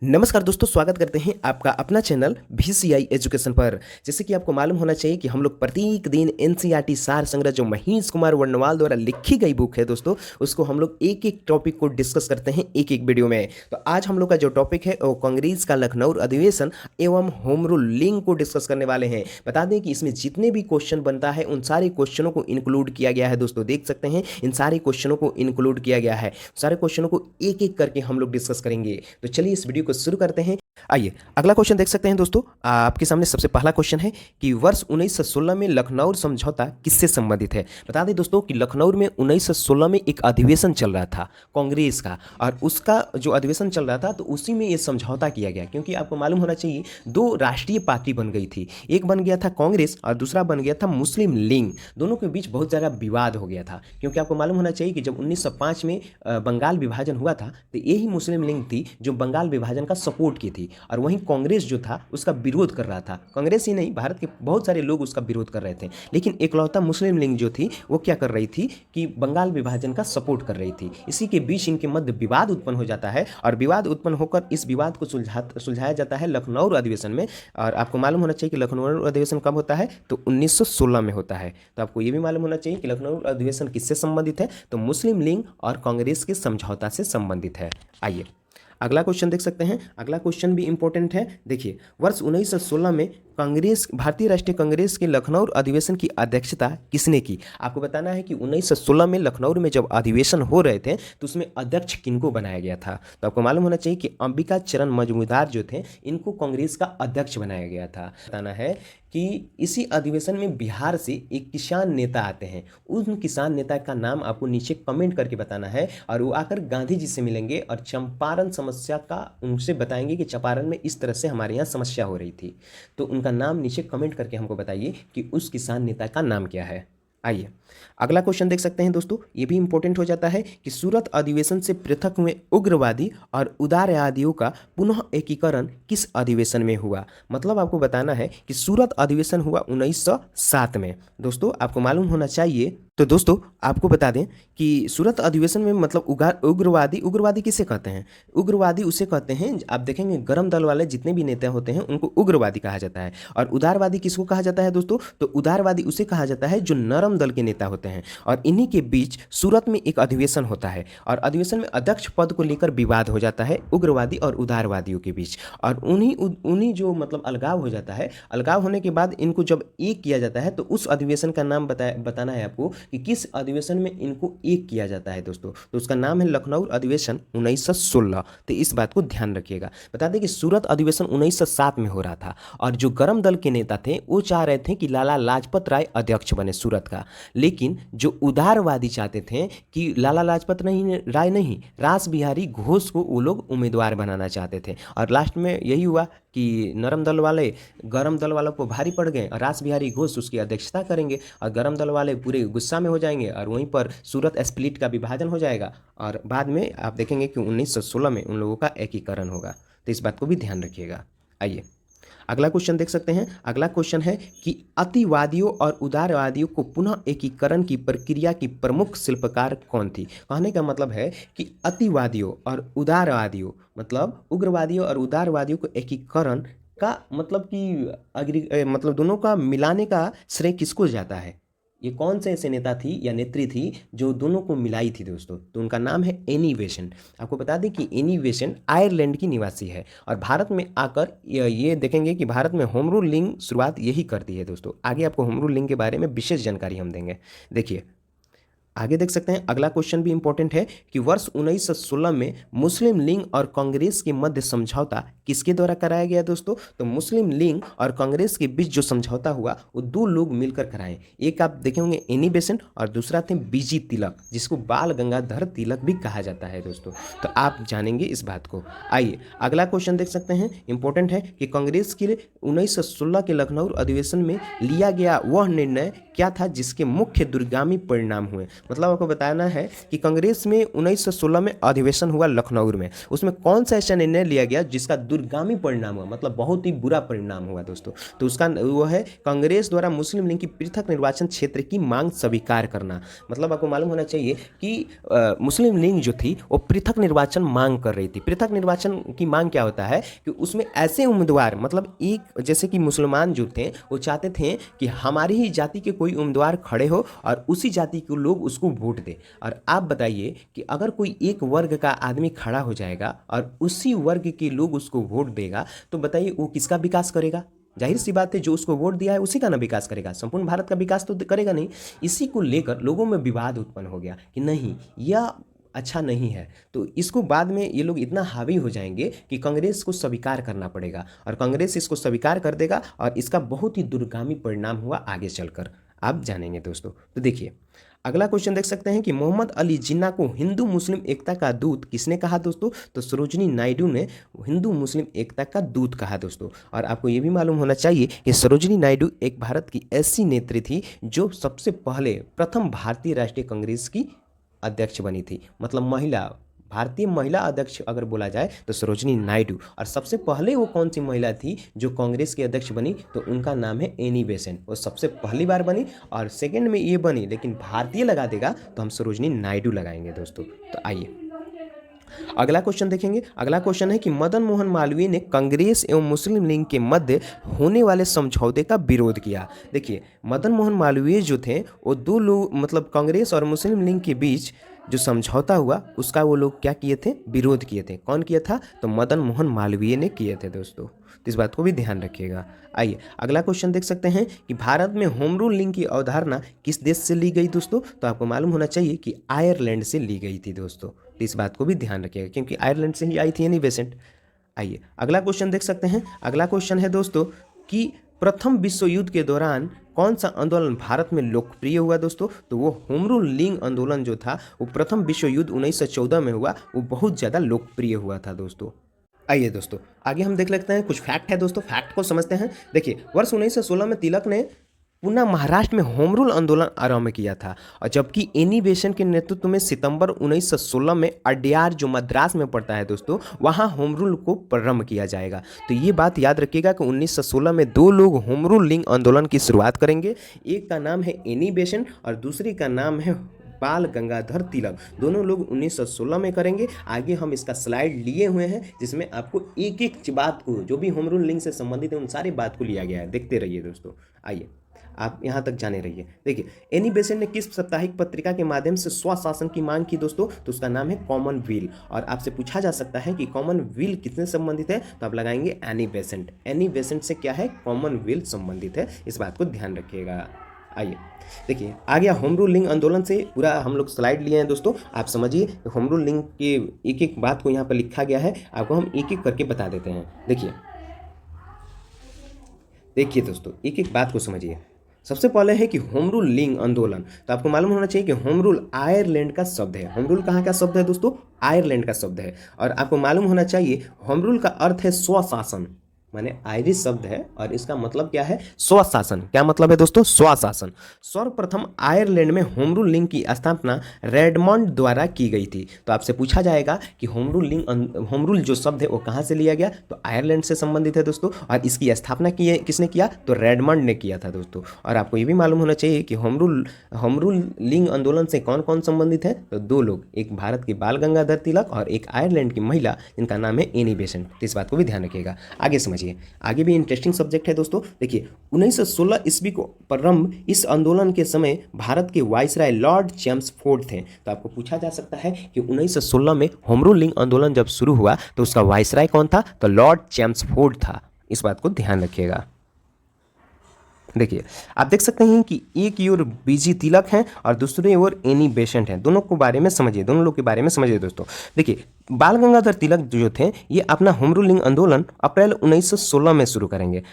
नमस्कार दोस्तों, स्वागत करते हैं आपका अपना चैनल VCI एजुकेशन पर। जैसे कि आपको मालूम होना चाहिए कि हम लोग प्रत्येक दिन NCERT सार संग्रह जो महेश कुमार वर्णवाल द्वारा लिखी गई बुक है दोस्तों, उसको हम लोग एक एक टॉपिक को डिस्कस करते हैं एक एक वीडियो में। तो आज हम लोग का जो टॉपिक है वो कांग्रेस का लखनऊ अधिवेशन एवं होम रूल लिंग को डिस्कस करने वाले हैं। बता दें कि इसमें जितने भी क्वेश्चन बनता है उन सारे क्वेश्चनों को इंक्लूड किया गया है दोस्तों। देख सकते हैं इन सारे क्वेश्चनों को इंक्लूड किया गया है। सारे क्वेश्चनों को एक एक करके हम लोग डिस्कस करेंगे। तो चलिए इस वीडियो को शुरू करते हैं। आइए अगला क्वेश्चन देख सकते हैं दोस्तों। आपके सामने सबसे पहला क्वेश्चन है कि वर्ष 1916 में लखनऊ समझौता किससे संबंधित है। बता दें दोस्तों कि लखनऊ में 1916 में एक अधिवेशन चल रहा था कांग्रेस का, और उसका जो अधिवेशन चल रहा था तो उसी में ये समझौता किया गया। क्योंकि आपको मालूम होना चाहिए दो राष्ट्रीय पार्टी बन गई थी, एक बन गया था कांग्रेस और दूसरा बन गया था मुस्लिम लीग। दोनों के बीच बहुत ज़्यादा विवाद हो गया था। क्योंकि आपको मालूम होना चाहिए कि जब 1905 में बंगाल विभाजन हुआ था तो यही मुस्लिम लीग थी जो बंगाल विभाजन का सपोर्ट की थी, और वहीं कांग्रेस जो था उसका विरोध कर रहा था। कांग्रेस ही नहीं, भारत के बहुत सारे लोग उसका विरोध कर रहे थे, लेकिन एकलौता मुस्लिम लीग जो थी वो क्या कर रही थी कि बंगाल विभाजन का सपोर्ट कर रही थी। इसी के बीच इनके मध्य विवाद उत्पन्न हो जाता है, और विवाद उत्पन्न होकर इस विवाद को सुलझाया जाता है लखनऊ अधिवेशन में। और आपको मालूम होना चाहिए कि लखनऊ अधिवेशन कब होता है, तो 1916 में होता है। तो आपको ये भी मालूम होना चाहिए कि लखनऊ अधिवेशन किससे संबंधित है, तो मुस्लिम लीग और कांग्रेस के समझौता से संबंधित है। आइए अगला क्वेश्चन देख सकते हैं। अगला क्वेश्चन भी इंपॉर्टेंट है। देखिए, वर्ष 1916 में कांग्रेस भारतीय राष्ट्रीय कांग्रेस के लखनऊ अधिवेशन की अध्यक्षता किसने की। आपको बताना है कि 1916 में लखनऊ में जब अधिवेशन हो रहे थे तो उसमें अध्यक्ष किनको बनाया गया था। तो आपको मालूम होना चाहिए कि अंबिका चरण मजूमदार जो थे इनको कांग्रेस का अध्यक्ष बनाया गया था। बताना है कि इसी अधिवेशन में बिहार से एक किसान नेता आते हैं। उन किसान नेता का नाम आपको नीचे कमेंट करके बताना है, और वो आकर गांधी जी से मिलेंगे और चंपारण समस्या का उनसे बताएंगे कि चंपारण में इस तरह से हमारे यहाँ समस्या हो रही थी। तो उनका नाम नीचे कमेंट करके हमको बताइए कि उस किसान नेता का नाम क्या है। आइए अगला क्वेश्चन देख सकते हैं दोस्तों। ये भी इंपॉर्टेंट हो जाता है कि सूरत अधिवेशन से पृथक हुए उग्रवादी और उदारवादियों का पुनः एकीकरण किस अधिवेशन में हुआ। मतलब आपको बताना है कि सूरत अधिवेशन हुआ 1907 में। दोस्तों आपको मालूम होना चाहिए, तो दोस्तों आपको बता दें कि सूरत अधिवेशन में मतलब उग्रवादी किसे कहते हैं। उग्रवादी उसे कहते हैं, आप देखेंगे गरम दल वाले जितने भी नेता होते हैं उनको उग्रवादी कहा जाता है। और उदारवादी किसको कहा जाता है दोस्तों, तो उदारवादी उसे कहा जाता है जो नरम दल के नेता होते हैं। और इन्हीं के बीच सूरत में एक अधिवेशन होता है, और अधिवेशन में अध्यक्ष पद को लेकर विवाद हो जाता है उग्रवादी और उदारवादियों के बीच। और उन्हीं जो मतलब अलगाव हो जाता है। अलगाव होने के बाद इनको जब एक किया जाता है तो उस अधिवेशन का नाम बताना है आपको कि किस अधिवेशन में इनको एक किया जाता है दोस्तों। तो उसका नाम है लखनऊ अधिवेशन 1916। तो इस बात को ध्यान रखिएगा। बता दें कि सूरत अधिवेशन 1907 में हो रहा था, और जो गरम दल के नेता थे वो चाह रहे थे कि लाला लाजपत राय अध्यक्ष बने सूरत का। लेकिन जो उदारवादी चाहते थे कि लाला लाजपत राय नहीं, रास बिहारी घोष को वो लोग उम्मीदवार बनाना चाहते थे। और लास्ट में यही हुआ कि नरम दल वाले गरम दल वालों को भारी पड़ गए, और रास बिहारी घोष उसकी अध्यक्षता करेंगे, और गरम दल वाले पूरे गुस्सा में हो जाएंगे, और वहीं पर सूरत स्प्लिट का विभाजन हो जाएगा। और बाद में आप देखेंगे कि 1916 में उन लोगों का एकीकरण होगा। तो इस बात को भी ध्यान रखिएगा। आइए अगला क्वेश्चन देख सकते हैं। अगला क्वेश्चन है कि अतिवादियों और उदारवादियों को पुनः एकीकरण की प्रक्रिया की प्रमुख शिल्पकार कौन थी। कहने का मतलब है कि अतिवादियों और उदारवादियों मतलब उग्रवादियों और उदारवादियों को एकीकरण का मतलब कि मतलब दोनों का मिलाने का श्रेय किसको जाता है। ये कौन से ऐसे नेता थी या नेत्री थी जो दोनों को मिलाई थी दोस्तों, तो उनका नाम है एनी बेसेंट। आपको बता दें कि एनी बेसेंट आयरलैंड की निवासी है, और भारत में आकर ये देखेंगे कि भारत में होम रूल लिंग शुरुआत यही करती है दोस्तों। आगे आपको होम रूल लिंग के बारे में विशेष जानकारी हम देंगे। देखिए आगे देख सकते हैं। अगला क्वेश्चन भी इंपॉर्टेंट है कि वर्ष 1916 में मुस्लिम लीग और कांग्रेस के मध्य समझौता किसके द्वारा कराया गया दोस्तों, तो मुस्लिम लीग और कांग्रेस के बीच जो समझौता हुआ वो दो लोग मिलकर कराए। एक आप देखेंगे एनी बेसेंट और दूसरा थे बीजी तिलक, जिसको बाल गंगाधर तिलक भी कहा जाता है दोस्तों। तो आप जानेंगे इस बात को। आइए अगला क्वेश्चन देख सकते हैं। इंपॉर्टेंट है कि कांग्रेस के 1916 के लखनऊ अधिवेशन में लिया गया वह निर्णय क्या था जिसके मुख्य दूरगामी परिणाम हुए। मतलब आपको बताना है कि कांग्रेस में 1916 में अधिवेशन हुआ लखनऊ में, उसमें कौन सा ऐसा निर्णय लिया गया जिसका दूरगामी परिणाम हुआ, मतलब बहुत ही बुरा परिणाम हुआ दोस्तों। तो उसका वो है कांग्रेस द्वारा मुस्लिम लीग की पृथक निर्वाचन क्षेत्र की मांग स्वीकार करना। मतलब आपको मालूम होना चाहिए कि मुस्लिम लीग जो थी वो पृथक निर्वाचन मांग कर रही थी। पृथक निर्वाचन की मांग क्या होता है कि उसमें ऐसे उम्मीदवार, मतलब एक जैसे कि मुसलमान जो थे वो चाहते थे कि हमारी ही जाति के कोई उम्मीदवार खड़े हो और उसी जाति के लोग उसको वोट दे। और आप बताइए कि अगर कोई एक वर्ग का आदमी खड़ा हो जाएगा और उसी वर्ग के लोग उसको वोट देगा, तो बताइए वो किसका विकास करेगा? जाहिर सी बात है, जो उसको वोट दिया है उसी का ना विकास करेगा, संपूर्ण भारत का विकास तो करेगा नहीं। इसी को लेकर लोगों में विवाद उत्पन्न हो गया कि नहीं, यह अच्छा नहीं है। तो इसको बाद में ये लोग इतना हावी हो जाएंगे कि कांग्रेस को स्वीकार करना पड़ेगा, और कांग्रेस इसको स्वीकार कर देगा और इसका बहुत ही दूरगामी परिणाम हुआ आगे चलकर, आप जानेंगे दोस्तों। तो देखिए अगला क्वेश्चन देख सकते हैं कि मोहम्मद अली जिन्ना को हिंदू मुस्लिम एकता का दूत किसने कहा दोस्तों? तो सरोजिनी नायडू ने हिंदू मुस्लिम एकता का दूत कहा दोस्तों। और आपको ये भी मालूम होना चाहिए कि सरोजिनी नायडू एक भारत की ऐसी नेत्री थी जो सबसे पहले प्रथम भारतीय राष्ट्रीय कांग्रेस की अध्यक्ष बनी थी। मतलब महिला, भारतीय महिला अध्यक्ष अगर बोला जाए तो सरोजिनी नायडू। और सबसे पहले वो कौन सी महिला थी जो कांग्रेस की अध्यक्ष बनी? तो उनका नाम है एनी बेसेंट। वो सबसे पहली बार बनी और सेकंड में ये बनी, लेकिन भारतीय लगा देगा तो हम सरोजिनी नायडू लगाएंगे दोस्तों। तो आइए अगला क्वेश्चन देखेंगे। अगला क्वेश्चन है कि मदन मोहन मालवीय ने कांग्रेस एवं मुस्लिम लीग के मध्य होने वाले समझौते का विरोध किया। देखिए मदन मोहन मालवीय जो थे वो दो लोग, मतलब कांग्रेस और मुस्लिम लीग के बीच जो समझौता हुआ उसका वो लोग क्या किए थे? विरोध किए थे। कौन किया था? तो मदन मोहन मालवीय ने किए थे दोस्तों। तो इस बात को भी ध्यान रखिएगा। आइए अगला क्वेश्चन देख सकते हैं कि भारत में होम रूल लीग की अवधारणा किस देश से ली गई दोस्तों? तो आपको मालूम होना चाहिए कि आयरलैंड से ली गई थी दोस्तों। तो इस बात को भी ध्यान रखिएगा क्योंकि आयरलैंड से ही आई थी एनी बेसेंट। आइए अगला क्वेश्चन देख सकते हैं। अगला क्वेश्चन है दोस्तों कि प्रथम विश्व युद्ध के दौरान कौन सा आंदोलन भारत में लोकप्रिय हुआ दोस्तों? तो वो होम रूल लीग आंदोलन जो था वो प्रथम विश्व युद्ध 1914 में हुआ, वो बहुत ज़्यादा लोकप्रिय हुआ था दोस्तों। आइए दोस्तों आगे हम देख लेते हैं, कुछ फैक्ट है दोस्तों, फैक्ट को समझते हैं। देखिए वर्ष 1916 में तिलक ने पुनः महाराष्ट्र में होम रूल आंदोलन आरंभ किया था, और जबकि एनी बेसेंट के नेतृत्व में सितंबर 1916 में अड्यार जो मद्रास में पड़ता है दोस्तों, वहां होम रूल को प्रारंभ किया जाएगा। तो ये बात याद रखिएगा कि 1916 में दो लोग होम रूल लीग आंदोलन की शुरुआत करेंगे। एक का नाम है एनी बेसेंट और दूसरी का नाम है बाल गंगाधर तिलक। दोनों लोग 1916 में करेंगे। आगे हम इसका स्लाइड लिए हुए हैं जिसमें आपको एक एक बात को, जो भी होम रूल लीग से संबंधित है उन सारी बात को लिया गया है। देखते रहिए दोस्तों, आइए आप यहाँ तक जाने रहिए। देखिए एनी बेसेंट ने किस साप्ताहिक पत्रिका के माध्यम से स्वशासन की मांग की दोस्तों? तो उसका नाम है कॉमनवेल्थ। और आपसे पूछा जा सकता है कि कॉमनवेल्थ किससे संबंधित है? तो आप लगाएंगे एनी बेसेंट। एनी बेसेंट से क्या है? कॉमनवेल्थ संबंधित है। इस बात को ध्यान रखिएगा। आइए देखिए आ गया होम रूल लीग आंदोलन से पूरा हम लोग स्लाइड लिए हैं दोस्तों। आप समझिए होम रूल लीग के एक एक बात को यहाँ पर लिखा गया है, आपको हम एक एक करके बता देते हैं। देखिए दोस्तों एक एक बात को समझिए। सबसे पहले है कि होम रूल लीग आंदोलन। तो आपको मालूम होना चाहिए कि होम रूल आयरलैंड का शब्द है। होम रूल कहाँ का शब्द है दोस्तों? आयरलैंड का शब्द है। और आपको मालूम होना चाहिए होम रूल का अर्थ है स्वशासन, माने आयरिश शब्द है और इसका मतलब क्या है? स्वशासन। क्या मतलब है दोस्तों? स्वशासन। सर्वप्रथम आयरलैंड में होम रूल लीग की स्थापना रेडमंड द्वारा की गई थी। तो आपसे पूछा जाएगा कि होम रूल जो शब्द है वो कहाँ से लिया गया? तो आयरलैंड से संबंधित है दोस्तों। और इसकी स्थापना किसने किया? तो रेडमंड ने किया था दोस्तों। और आपको ये भी मालूम होना चाहिए कि होम रूल लीग आंदोलन से कौन कौन संबंधित है? तो दो लोग, एक भारत के बाल गंगाधर तिलक और एक आयरलैंड की महिला जिनका नाम है एनी बेसेंट। तो इस बात को भी ध्यान रखिएगा। आगे समझिए, आगे भी इंटरेस्टिंग सब्जेक्ट है दोस्तों। देखिए 1916 ईस्वी को प्रारंभ इस आंदोलन के समय भारत के वाइसराय लॉर्ड चेम्सफोर्ड थे। तो आपको पूछा जा सकता है कि 1916 में होम रूल लीग आंदोलन जब शुरू हुआ तो उसका वाइसराय कौन था? तो लॉर्ड चेम्सफोर्ड था। इस बात को ध्यान रखिएगा। देखिए आप देख सकते हैं कि एक ओर बीजी तिलक हैं और दूसरे ओर एनी बेसेंट हैं। दोनों को बारे में समझिए, दोनों लोग के बारे में समझिए दोस्तों। देखिए बाल गंगाधर तिलक जो थे ये अपना होम रूल लीग आंदोलन अप्रैल 1916 में शुरू करेंगे।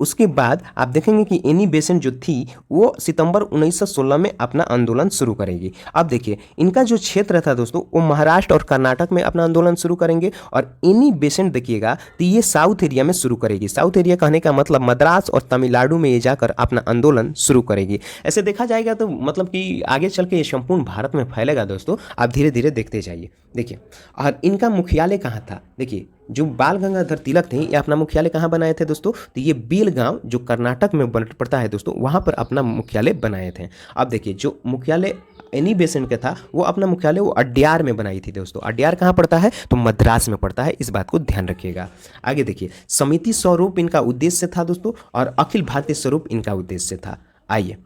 उसके बाद आप देखेंगे कि एनी बेसेंट जो थी वो सितंबर 1916 में अपना आंदोलन शुरू करेगी। अब देखिए इनका जो क्षेत्र था दोस्तों वो महाराष्ट्र और कर्नाटक में अपना आंदोलन शुरू करेंगे। और एनी बेसेंट देखिएगा तो ये साउथ एरिया में शुरू करेगी। साउथ एरिया कहने का मतलब मद्रास और तमिलनाडु में ये जा मिलकर अपना आंदोलन शुरू करेगी। ऐसे देखा जाएगा तो मतलब कि आगे चल के ये संपूर्ण भारत में फैलेगा दोस्तों, आप धीरे धीरे देखते जाइए। देखिए, और इनका मुख्यालय कहाँ था? देखिए, जो बाल गंगाधर तिलक थे ये अपना मुख्यालय कहाँ बनाए थे दोस्तों? तो ये बेलगांव जो कर्नाटक में पड़ता है दोस्तों, वहाँ पर अपना मुख्यालय बनाए थे। अब देखिए, जो मुख्यालय एनी बेसेंट का था वो अपना मुख्यालय वो अड्यार में बनाई थी दोस्तों। अड्यार कहाँ पड़ता है? तो मद्रास में पड़ता है, इस बात को ध्यान रखिएगा। आगे देखिए, समिति स्वरूप इनका उद्देश्य था दोस्तों, और अखिल भारतीय स्वरूप इनका उद्देश्य था। आइए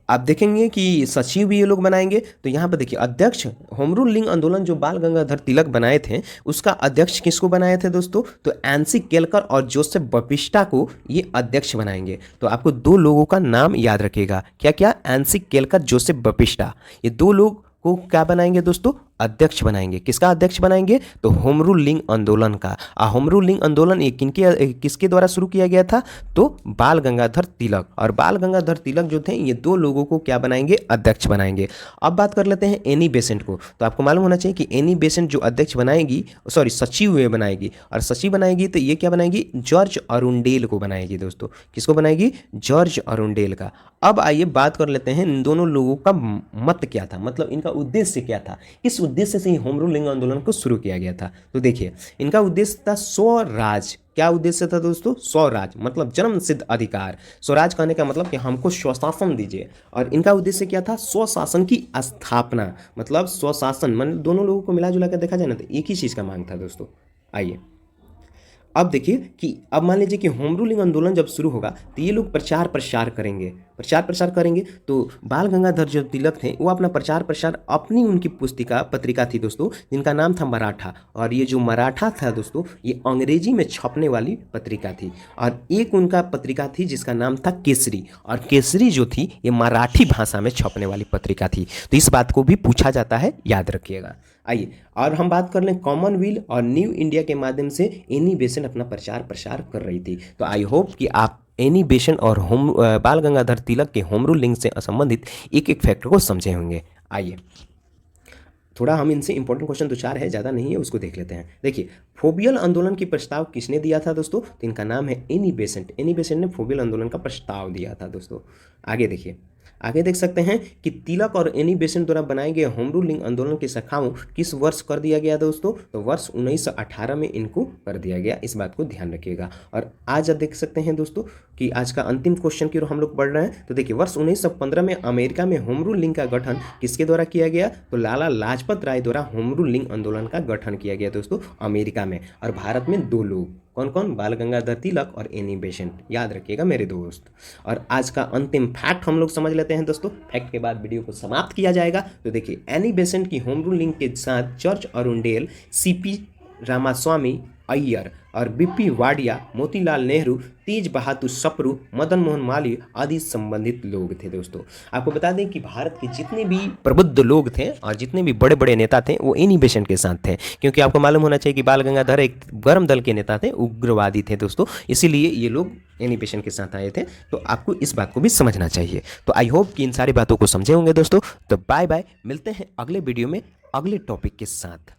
आप देखेंगे कि सचिव भी ये लोग बनाएंगे। तो यहाँ पर देखिए, अध्यक्ष होम रूल लिंग आंदोलन जो बाल गंगाधर तिलक बनाए थे उसका अध्यक्ष किसको बनाए थे दोस्तों? तो एनसी केलकर और जोसेफ बपिस्टा को ये अध्यक्ष बनाएंगे। तो आपको दो लोगों का नाम याद रखिएगा, क्या क्या? एनसी केलकर, जोसेफ बपिस्टा, ये दो लोग को क्या बनाएंगे दोस्तों? अध्यक्ष बनाएंगे। किसका अध्यक्ष बनाएंगे? तो होम रूल लिंग आंदोलन का। होम रूल लिंग आंदोलन ये किसके द्वारा शुरू किया गया था? तो बाल गंगाधर तिलक। और बाल गंगाधर तिलक जो थे ये दो लोगों को क्या बनाएंगे? अध्यक्ष बनाएंगे। अब बात कर लेते हैं एनी बेसेंट को। तो आपको मालूम होना चाहिए कि एनी बेसेंट जो अध्यक्ष बनाएगी, सॉरी सचिव ये बनाएगी, और सचिव बनाएगी तो ये क्या बनाएगी? जॉर्ज अरुंडेल को बनाएगी दोस्तों। किसको बनाएगी? जॉर्ज अरुंडेल का। अब आइए बात कर लेते हैं इन दोनों लोगों का मत क्या था, मतलब इनका उद्देश्य क्या था, किस उद्देश्य से होम रूल लिंग आंदोलन को शुरू किया गया था। तो देखिए, इनका उद्देश्य था स्वराज। क्या उद्देश्य था दोस्तों? स्वराज मतलब जन्म सिद्ध अधिकार। स्वराज कहने का मतलब कि हमको स्वशासन दीजिए, और इनका उद्देश्य क्या था? स्वशासन की स्थापना, मतलब स्वशासन, मतलब दोनों लोगों को मिला जुला कर देखा जाए ना तो एक ही चीज़ का मांग था दोस्तों। आइए अब देखिए कि अब मान लीजिए कि होम रूलिंग आंदोलन जब शुरू होगा तो ये लोग प्रचार प्रसार करेंगे। तो बाल गंगाधर जो तिलक थे वो अपना प्रचार प्रसार अपनी उनकी पत्रिका थी दोस्तों, जिनका नाम था मराठा। और ये जो मराठा था दोस्तों ये अंग्रेजी में छपने वाली पत्रिका थी, और एक उनका पत्रिका थी जिसका नाम था केसरी, और केसरी जो थी ये मराठी भाषा में छपने वाली पत्रिका थी। तो इस बात को भी पूछा जाता है, याद रखिएगा। आइए और हम बात कर लें कॉमनवेल्थ और न्यू इंडिया के माध्यम से एनी बेसेंट अपना प्रचार प्रसार कर रही थी। तो आई होप कि आप एनी बेसेंट और बाल गंगाधर तिलक के होम रूल लिंग से संबंधित एक एक फैक्टर को समझे होंगे। आइए थोड़ा हम इनसे इंपॉर्टेंट क्वेश्चन 2-4 है, ज़्यादा नहीं है, उसको देख लेते हैं। देखिए, फोबियल आंदोलन की प्रस्ताव किसने दिया था दोस्तों? तो इनका नाम है एनी बेसेंट। एनी बेसेंट ने फोबियल आंदोलन का प्रस्ताव दिया था दोस्तों। आगे देखिए, आगे देख सकते हैं कि तिलक और एनी बेसेंट द्वारा बनाए गए होम रूल लिंग आंदोलन की शाखाओं किस वर्ष कर दिया गया दोस्तों? तो वर्ष 1918 में इनको कर दिया गया, इस बात को ध्यान रखिएगा। और आज आप देख सकते हैं दोस्तों कि आज का अंतिम क्वेश्चन की ओर हम लोग बढ़ रहे हैं। तो देखिए, वर्ष 1915 में अमेरिका में होम रूल लिंग का गठन किसके द्वारा किया गया? तो लाला लाजपत राय द्वारा होम रूल लिंग आंदोलन का गठन किया गया दोस्तों अमेरिका में। और भारत में 2 लोग, कौन कौन? बाल गंगाधर तिलक और एनी बेसेंट, याद रखिएगा मेरे दोस्त। और आज का अंतिम फैक्ट हम लोग समझ लेते हैं दोस्तों, फैक्ट के बाद वीडियो को समाप्त किया जाएगा। तो देखिए, एनी बेसेंट की होम रूल लिंग के साथ जॉर्ज अरुंडेल, सीपी रामास्वामी अय्यर और बीपी वाडिया, मोतीलाल नेहरू, तेज बहादुर सप्रू, मदन मोहन मालवीय आदि संबंधित लोग थे दोस्तों। आपको बता दें कि भारत के जितने भी प्रबुद्ध लोग थे और जितने भी बड़े बड़े नेता थे वो एनी बेसेंट के साथ थे, क्योंकि आपको मालूम होना चाहिए कि बाल गंगाधर एक गर्म दल के नेता थे, उग्रवादी थे दोस्तों, इसीलिए ये लोग एनी बेसेंट के साथ आए थे। तो आपको इस बात को भी समझना चाहिए। तो आई होप कि इन सारी बातों को समझे होंगे दोस्तों। तो बाय बाय, मिलते हैं अगले वीडियो में अगले टॉपिक के साथ।